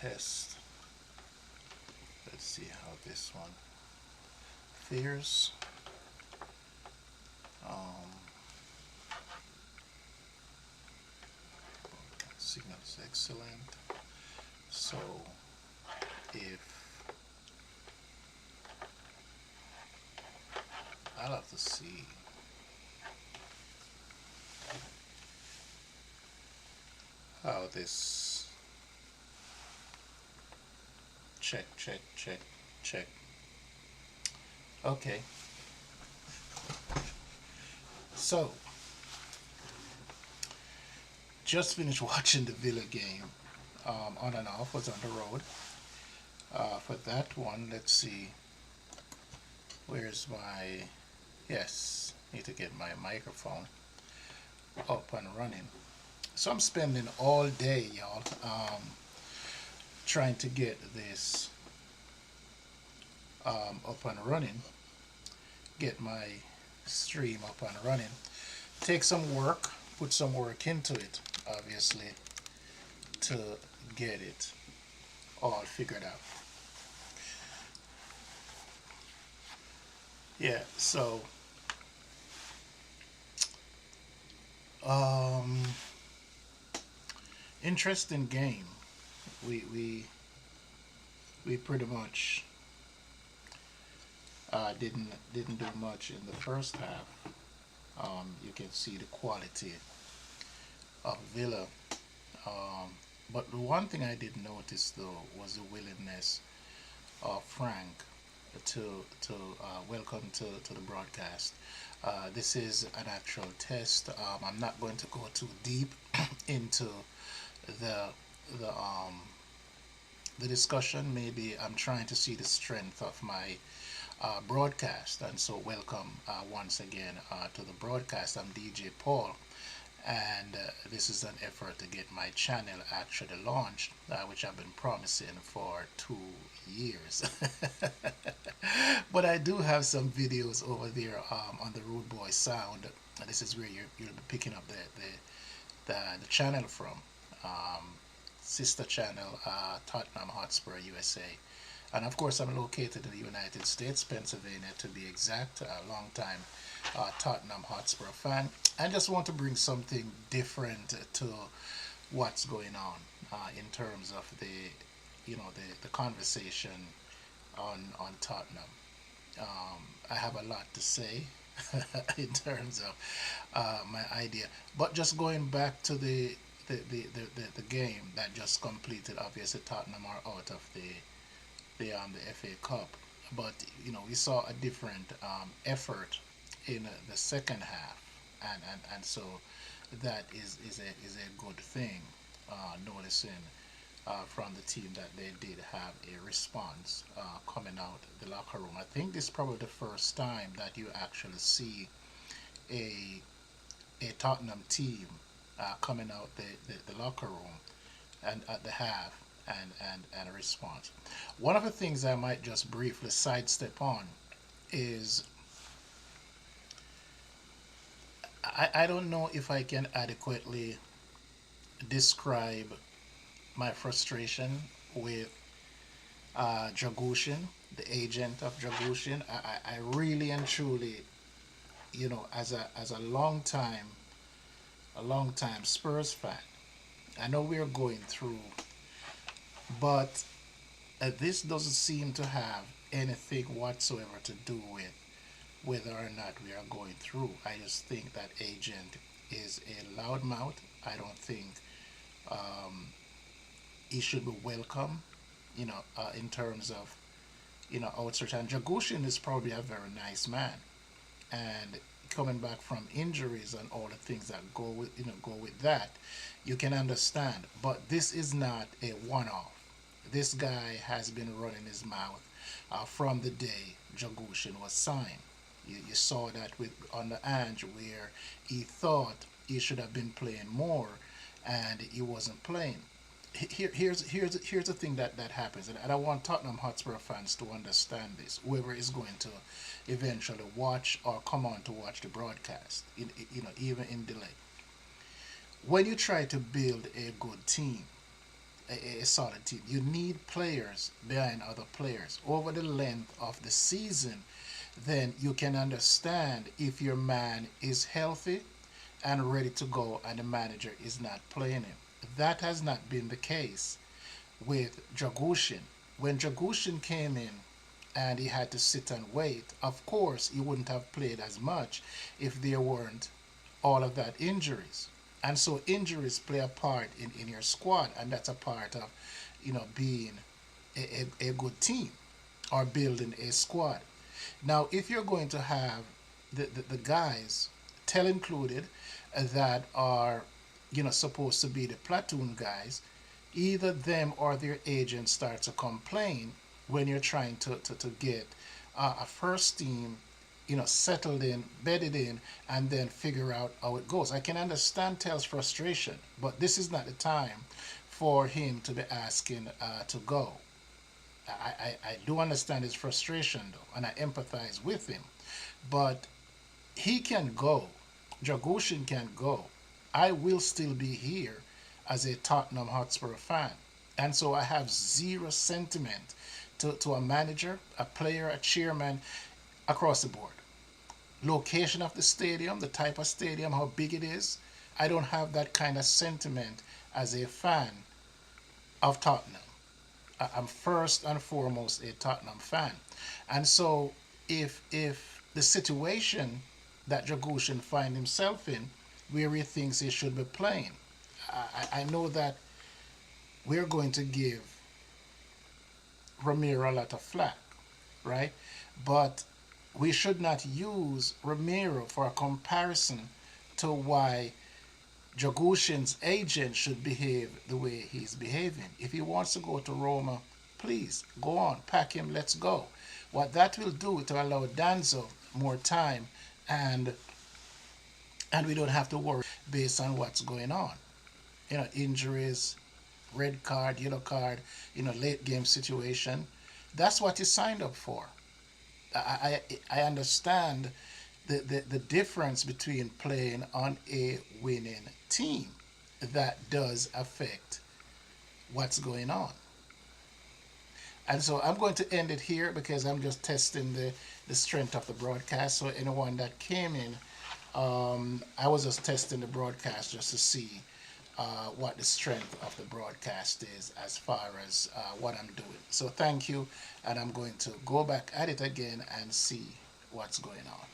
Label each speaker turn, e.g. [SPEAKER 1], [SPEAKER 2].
[SPEAKER 1] test. Let's see how this one fares. Um, Signal is excellent. So if I'll have to see how this check. Okay, so just finished watching the Villa game. On and off, was on the road. For that one, let's see. Where's my? Yes, need to get my microphone up and running. So I'm spending all day, y'all, trying to get this up and running. Get my stream up and running. Take some work, put some work into it, obviously, to get it all figured out. Yeah, so um interesting game. We we we pretty much didn't do much in the first half. You can see the quality of Villa. Um, but the one thing I did notice though was the willingness of Frank to welcome to the broadcast. This is an actual test. I'm not going to go too deep into the the um, the discussion. Maybe I'm trying to see the strength of my broadcast, and so welcome once again to the broadcast. I'm DJ Paul, and this is an effort to get my channel actually launched, which I've been promising for 2 years. But I do have some videos over there on the Rude Boy Sound. This is where you'll be picking up the channel from. Um, Sister channel, Tottnam Hotspur USA. And of course, I'm located in the United States, Pennsylvania to be exact. A long time Tottenham Hotspur fan. I just want to bring something different to what's going on in terms of the conversation on Tottenham. I have a lot to say in terms of my idea, but just going back to the game that just completed. Obviously, Tottenham are out of the FA Cup, but we saw a different effort in the second half, and so that is a good thing. Noticing from the team that they did have a response coming out the locker room. I think this is probably the first time that you actually see a Tottenham team coming out the locker room and at the half and a response. One of the things I might just briefly sidestep on is I don't know if I can adequately describe my frustration with Dragushin, the agent of Dragushin. I really and truly, as a long time Spurs fan, I know we're going through, but this doesn't seem to have anything whatsoever to do with whether or not we are going through. I just think that agent is a loudmouth. I don't think um, he should be welcome, in terms of, outsearch. And Dragoshin is probably a very nice man. And coming back from injuries and all the things that go with that, you can understand. But this is not a one-off. This guy has been running his mouth from the day Dragoshin was signed. You saw that with on the Ange where he thought he should have been playing more, and he wasn't playing. Here's the thing that happens, and I want Tottenham Hotspur fans to understand this. Whoever is going to eventually watch or come on to watch the broadcast, even in delay. When you try to build a good team, a solid team. You need players behind other players over the length of the season. Then you can understand if your man is healthy and ready to go and the manager is not playing him. That has not been the case with Dragushin. When Dragushin came in and he had to sit and wait, of course he wouldn't have played as much if there weren't all of that injuries. And so injuries play a part in your squad, and that's a part of, being a good team or building a squad. Now, if you're going to have the guys, Tell included, that are, supposed to be the platoon guys, either them or their agent start to complain when you're trying to get a first team, settled in, bedded in, and then figure out how it goes. I can understand Tell's frustration, but this is not the time for him to be asking to go. I do understand his frustration, though, and I empathize with him. But he can go. Dragoshin can go. I will still be here as a Tottnam Hotspur fan. And so I have zero sentiment to a manager, a player, a chairman across the board. Location of the stadium, the type of stadium, how big it is, I don't have that kind of sentiment as a fan of Tottenham. I'm first and foremost a Tottenham fan. And so if the situation that Dragoshin find himself in, where he thinks he should be playing, I know that we're going to give Ramiro a lot of flack, right? But we should not use Ramiro for a comparison to why Dragoshin's agent should behave the way he's behaving. If he wants to go to Roma, please go on, pack him, let's go. What that will do to allow Danzo more time, and we don't have to worry based on what's going on. Injuries, red card, yellow card, late game situation. That's what he signed up for. I understand the difference between playing on a winning team. That does affect what's going on. And so I'm going to end it here because I'm just testing the strength of the broadcast. So anyone that came in, I was just testing the broadcast just to see what the strength of the broadcast is as far as what I'm doing. So thank you, and I'm going to go back at it again and see what's going on.